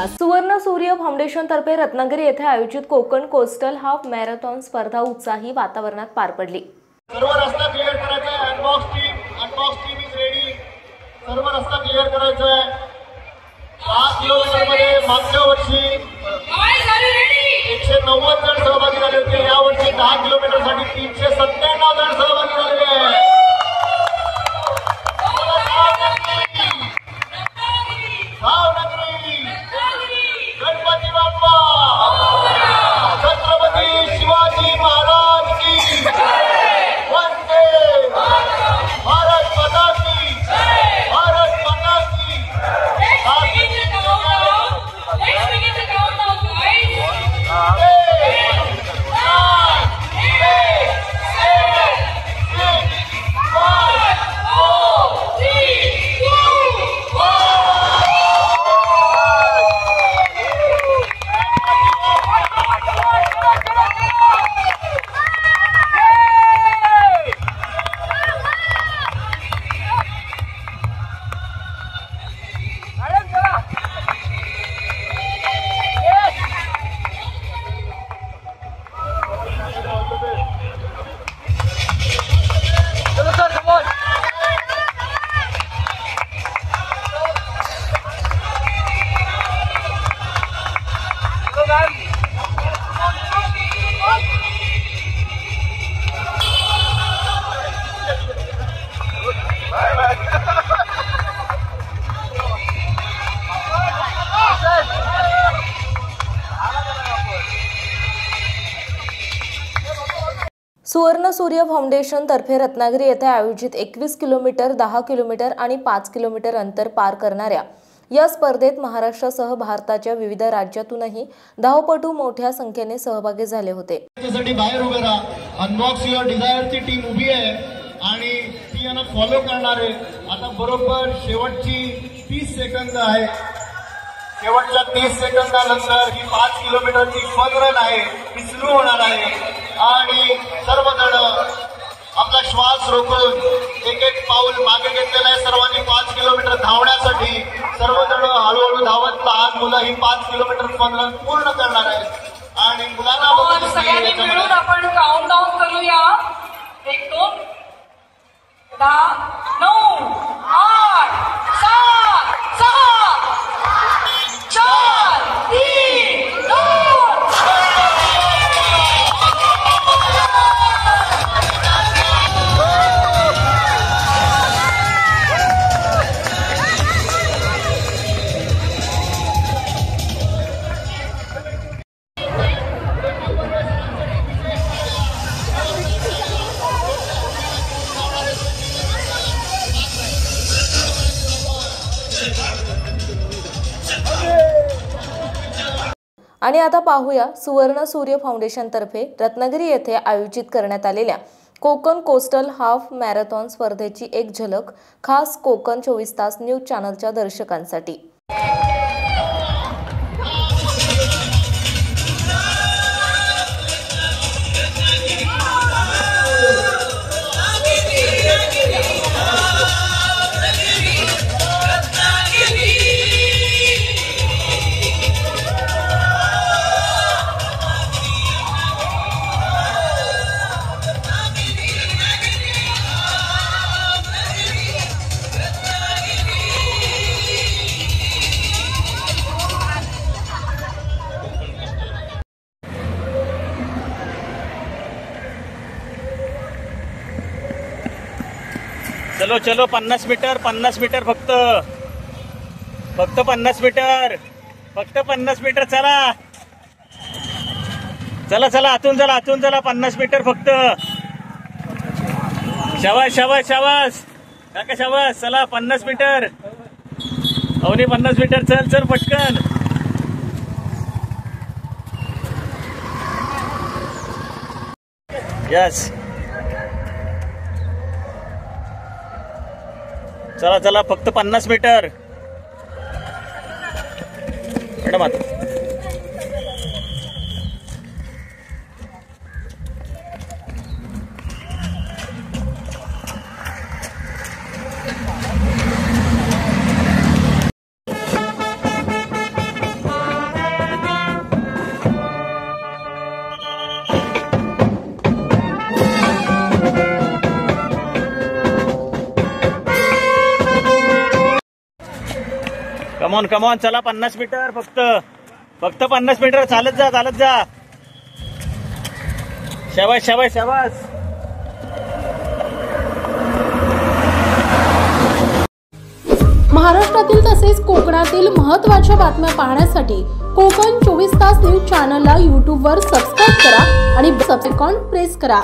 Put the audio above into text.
सुवर्ण सूर्य फाउंडेशन तर्फे रत्नागिरी येथे आयोजित कोकण कोस्टल हाफ मॅरेथॉन स्पर्धा उत्साही वातावरणात पार पडली। सर्व रस्ता क्लियर करायचा आहे। Unbox team is ready. सर्व रस्ता क्लियर करायचा आहे। 5 किलोमीटर मध्ये मागच्या वर्षी 190 जण सहभागी झाले होते। या वर्षी 10 किलोमीटर साठी 397 जण सहभागी झाले आहेत। गणपती बाप्पा छत्रपती शिवाजी महाराज की वंदे भारत माता की भारत माता की। सुवर्ण सूर्य फाउंडेशन तर्फे रत्नागिरी येथे आयोजित 21 किलोमीटर, 10 किलोमीटर आणि 5 किलोमीटर अंतर पार करणाऱ्या या स्पर्धेत महाराष्ट्रासह भारताच्या विविध राज्यातूनही धावपटू मोठ्या संख्येने सहभागी झाले होते। त्यासाठी बाहेर उभे राहा। अनबॉक्स युअर डिझायरची टीम उभी आहे आणि ती यांना फॉलो करणार आहे। आता बरोबर शेवटची 30 सेकंद आहे। शेवटच्या 30 सेकंदानंतर ही 5 किलोमीटरची फन रन आहे, ही सुरू होणार आहे आणि सर्वजण आपला श्वास रोखून एक एक पाऊल मागे घेतलेला आहे। सर्वांनी 5 किलोमीटर धावण्यासाठी सर्वजण हळूहळू धावत लहान मुलं ही 5 किलोमीटर फन रन पूर्ण करणार आहेत आणि मुलांना सगळ्यांनी मिळून आपण काउंटडाऊन करूया। 1 2 10 9 8 7 6 4 3 2 आणि आता पाहूया सुवर्ण सूर्य फाउंडेशन तर्फे रत्नागिरी येथे आयोजित करण्यात आलेल्या कोकण कोस्टल हाफ मॅरेथॉन स्पर्धेची एक झलक खास कोकण 24 तास न्यूज चॅनलच्या दर्शकांसाठी। चलो चलो 50 मीटर फक्त 50 मीटर, फक्त 50 मीटर। चला चला चला आतून चला 50 मीटर फक्त। शाबास शाबास शाबास काका शाबास। चला 50 मीटर अवनी 50 मीटर। चल चल पटकन। यस चला चला फक्त 50 मीटर मॅडम। आता कमॉन कमॉन, चला 50 मीटर फक्त 50 मीटर. चालत जा. शाबास. महाराष्ट्रातील तसेच कोकणातील महत्त्वाच्या बातम्या पाहण्यासाठी कोकण 24 तास न्यूज चॅनलला यूट्यूबवर सबस्क्राईब करा आणि बेल आयकॉन प्रेस करा.